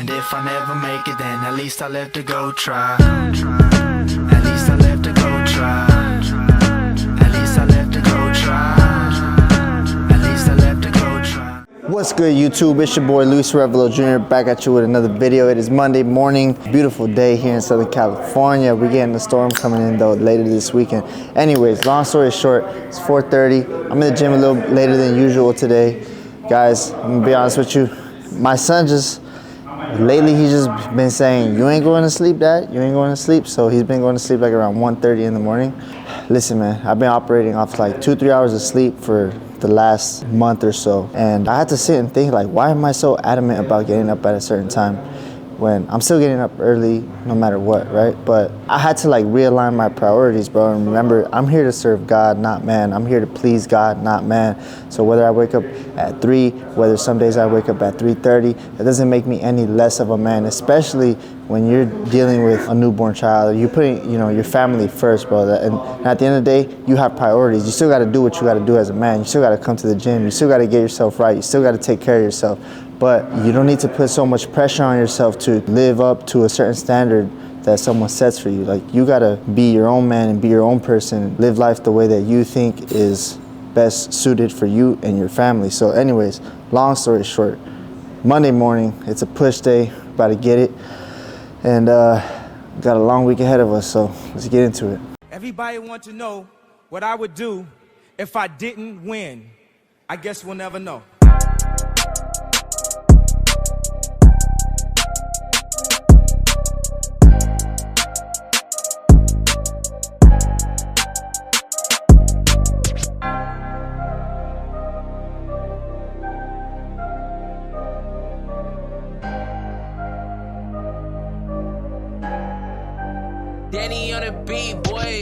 And if I never make it, then at least I left to go try. At least I left to go try. At least I left to go try. At least I left to go try. What's good, YouTube? It's your boy Luis Revelo Jr. back at you with another video. It is Monday morning, beautiful day here in Southern California. We're getting the storm coming in though later this weekend. Anyways, long story short, it's 4:30. I'm in the gym a little later than usual today. Guys, I'm gonna be honest with you. My son lately he's just been saying, you ain't going to sleep, Dad, you ain't going to sleep. So he's been going to sleep like around 1:30 in the morning. Listen, man, I've been operating off like 2-3 hours of sleep for the last month or so. And I had to sit and think, like, why am I so adamant about getting up at a certain time when I'm still getting up early no matter what, right? But I had to like realign my priorities, bro. And remember, I'm here to serve God, not man. I'm here to please God, not man. So whether I wake up at 3, whether some days I wake up at 3:30, that doesn't make me any less of a man, especially when you're dealing with a newborn child. You're putting, your family first, bro. And at the end of the day, you have priorities. You still got to do what you got to do as a man. You still got to come to the gym. You still got to get yourself right. You still got to take care of yourself. But you don't need to put so much pressure on yourself to live up to a certain standard that someone sets for you. Like, you gotta be your own man and be your own person. Live life the way that you think is best suited for you and your family. So anyways, long story short, Monday morning, it's a push day, about to get it. And got a long week ahead of us, so let's get into it. Everybody wants to know what I would do if I didn't win. I guess we'll never know. Danny on the beat, boy.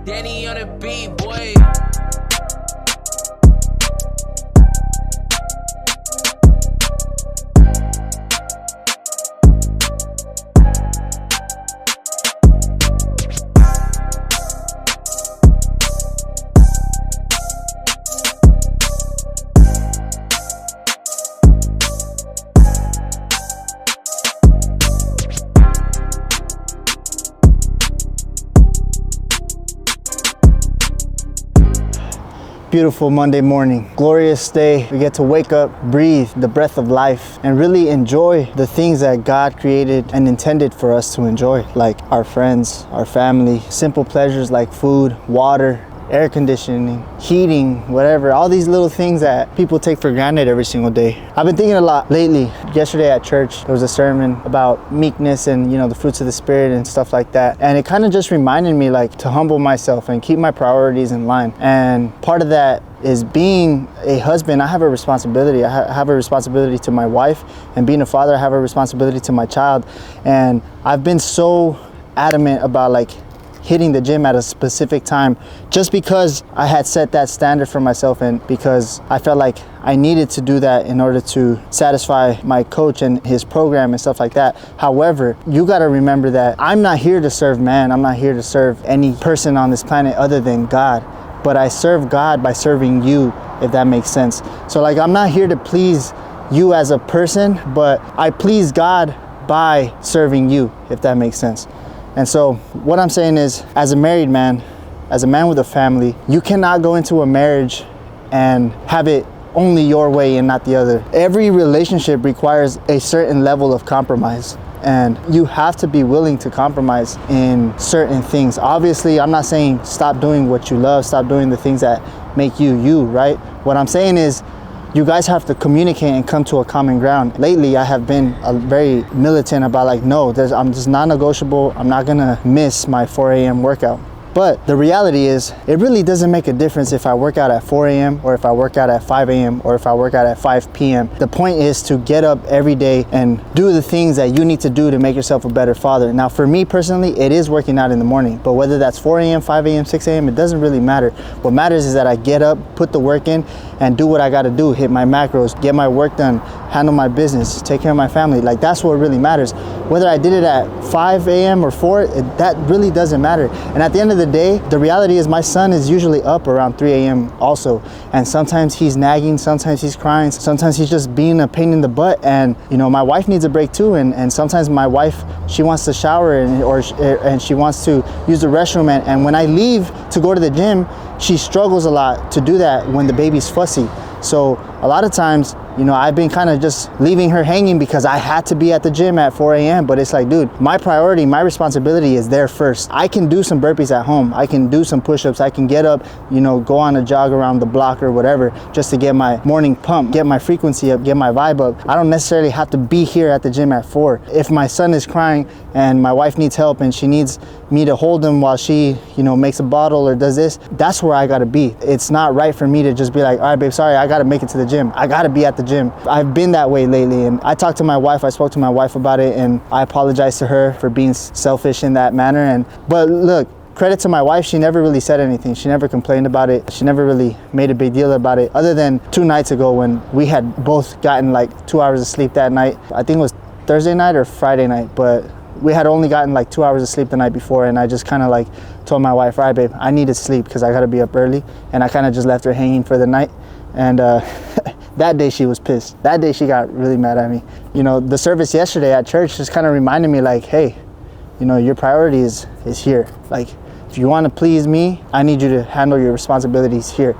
Danny on the beat, boy. Beautiful Monday morning, glorious day. We get to wake up, breathe the breath of life, and really enjoy the things that God created and intended for us to enjoy, like our friends, our family, simple pleasures like food, water, air conditioning, heating, whatever, all these little things that people take for granted every single day. I've been thinking a lot lately. Yesterday at church, there was a sermon about meekness and, the fruits of the Spirit and stuff like that. And it kind of just reminded me, like, to humble myself and keep my priorities in line. And part of that is being a husband. I have a responsibility. I have a responsibility to my wife, and being a father, I have a responsibility to my child. And I've been so adamant about like hitting the gym at a specific time just because I had set that standard for myself, and because I felt like I needed to do that in order to satisfy my coach and his program and stuff like that. However, you got to remember that I'm not here to serve man. I'm not here to serve any person on this planet other than God. But I serve God by serving you, if that makes sense. So like, I'm not here to please you as a person, but I please God by serving you, if that makes sense. And so what I'm saying is, as a married man, as a man with a family, you cannot go into a marriage and have it only your way and not the other. Every relationship requires a certain level of compromise. and you have to be willing to compromise in certain things. Obviously, I'm not saying stop doing what you love, stop doing the things that make you, right? What I'm saying is you guys have to communicate and come to a common ground. Lately, I have been very militant about like, no, I'm just non-negotiable. I'm not gonna miss my 4 a.m. workout. But the reality is, it really doesn't make a difference if I work out at 4 a.m. or if I work out at 5 a.m. or if I work out at 5 p.m. The point is to get up every day and do the things that you need to do to make yourself a better father. Now, for me personally, it is working out in the morning, but whether that's 4 a.m., 5 a.m., 6 a.m., it doesn't really matter. What matters is that I get up, put the work in, and do what I gotta do, hit my macros, get my work done, handle my business, take care of my family. Like, that's what really matters. Whether I did it at 5 a.m. or 4, that really doesn't matter. And at the end of the day, the reality is my son is usually up around 3 a.m. also. And sometimes he's nagging, sometimes he's crying, sometimes he's just being a pain in the butt. And you know, my wife needs a break too. And sometimes my wife, she wants to shower and she wants to use the restroom. And when I leave to go to the gym, she struggles a lot to do that when the baby's fussy. So a lot of times, you know, I've been kind of just leaving her hanging because I had to be at the gym at 4 a.m. But it's like, dude, my priority, my responsibility is there first. I can do some burpees at home. I can do some push-ups. I can get up, you know, go on a jog around the block or whatever, just to get my morning pump, get my frequency up, get my vibe up. I don't necessarily have to be here at the gym at 4. If my son is crying and my wife needs help and she needs me to hold him while she, you know, makes a bottle or does this, that's where I gotta be. It's not right for me to just be like, all right, babe, sorry, I gotta make it to the gym. I gotta be at the gym. I've been that way lately, and I talked to my wife, I spoke to my wife about it, and I apologized to her for being selfish in that manner. But look, credit to my wife, she never really said anything. She never complained about it. She never really made a big deal about it, other than 2 nights ago when we had both gotten like 2 hours of sleep that night. I think it was Thursday night or Friday night, but we had only gotten like 2 hours of sleep the night before, and I just kind of like told my wife, all right, babe, I need to sleep because I gotta be up early. And I kind of just left her hanging for the night. And that day she was pissed. That day she got really mad at me. You know, the service yesterday at church just kind of reminded me like, hey, you know, your priority is here. Like, if you want to please me, I need you to handle your responsibilities here.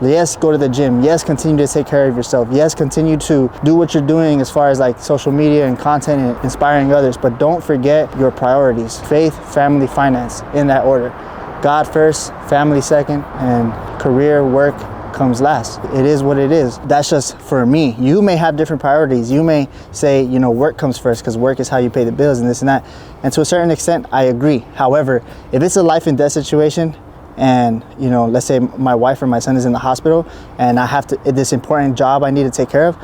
Yes, go to the gym. Yes, continue to take care of yourself. Yes, continue to do what you're doing as far as like social media and content and inspiring others, but don't forget your priorities: faith, family, finance, in that order. God first, family second, and career, work comes last. It is what it is. That's just for me. You may have different priorities. You may say, you know, work comes first because work is how you pay the bills and this and that. And to a certain extent, I agree. However, if it's a life and death situation, and you know, let's say my wife or my son is in the hospital and I have this important job I need to take care of,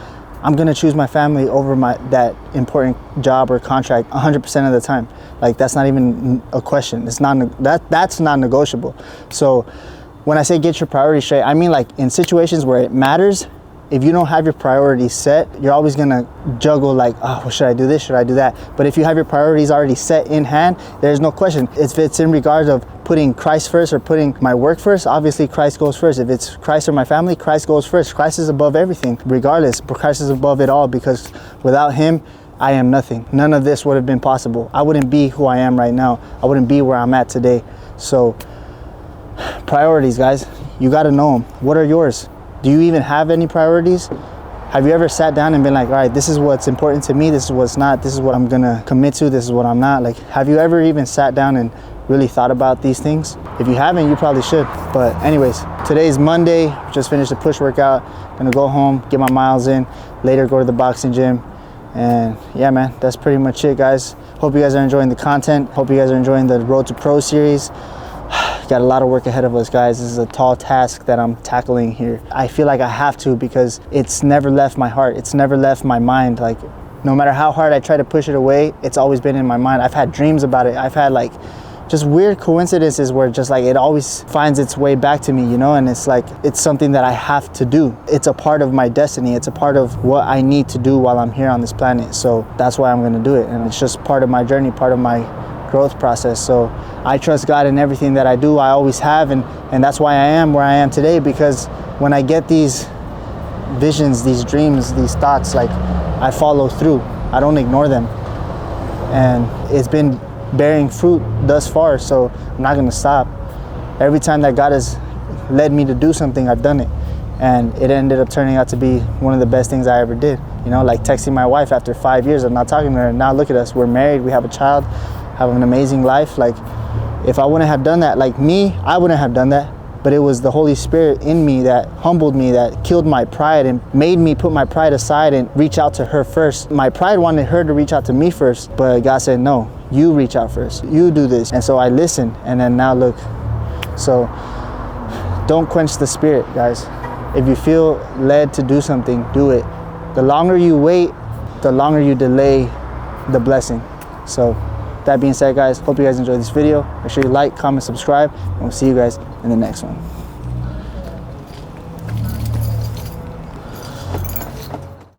I'm gonna choose my family over that important job or contract 100% of the time. Like, that's not even a question. It's not that's non-negotiable. So when I say get your priorities straight, I mean like in situations where it matters, if you don't have your priorities set, you're always gonna juggle like, oh, well, should I do this? Should I do that? But if you have your priorities already set in hand, there's no question. If it's in regards of putting Christ first or putting my work first, obviously Christ goes first. If it's Christ or my family, Christ goes first. Christ is above everything, regardless. But Christ is above it all, because without him, I am nothing. None of this would have been possible. I wouldn't be who I am right now. I wouldn't be where I'm at today. So priorities, guys, you got to know them. What are yours? Do you even have any priorities? Have you ever sat down and been like, all right, this is what's important to me, this is what's not, this is what I'm gonna commit to, this is what I'm not? Like, have you ever even sat down and really thought about these things? If you haven't, you probably should. But anyways, today's Monday, just finished a push workout, gonna go home, get my miles in, later go to the boxing gym. And yeah, man, that's pretty much it, guys. Hope you guys are enjoying the content. Hope you guys are enjoying the Road to Pro series. Got a lot of work ahead of us, guys. This is a tall task that I'm tackling here. I feel like I have to, because it's never left my heart. It's never left my mind. Like, no matter how hard I try to push it away, it's always been in my mind. I've had dreams about it. I've had like just weird coincidences where just like it always finds its way back to me, you know? And it's like, it's something that I have to do. It's a part of my destiny. It's a part of what I need to do while I'm here on this planet. So that's why I'm gonna do it. And it's just part of my journey, part of my growth process. So I trust God in everything that I do. I always have, and that's why I am where I am today, because when I get these visions, these dreams, these thoughts, like, I follow through. I don't ignore them. And it's been bearing fruit thus far, so I'm not gonna stop. Every time that God has led me to do something, I've done it. And it ended up turning out to be one of the best things I ever did. You know, like texting my wife after 5 years of not talking to her. Now look at us, we're married, we have a child, have an amazing life. Like, if I wouldn't have done that, like me, I wouldn't have done that. But it was the Holy Spirit in me that humbled me, that killed my pride and made me put my pride aside and reach out to her first. My pride wanted her to reach out to me first, but God said, no, you reach out first. You do this. And so I listened, and then now look. So don't quench the Spirit, guys. If you feel led to do something, do it. The longer you wait, the longer you delay the blessing. So that being said, guys, hope you guys enjoyed this video. Make sure you like, comment, subscribe, and we'll see you guys in the next one.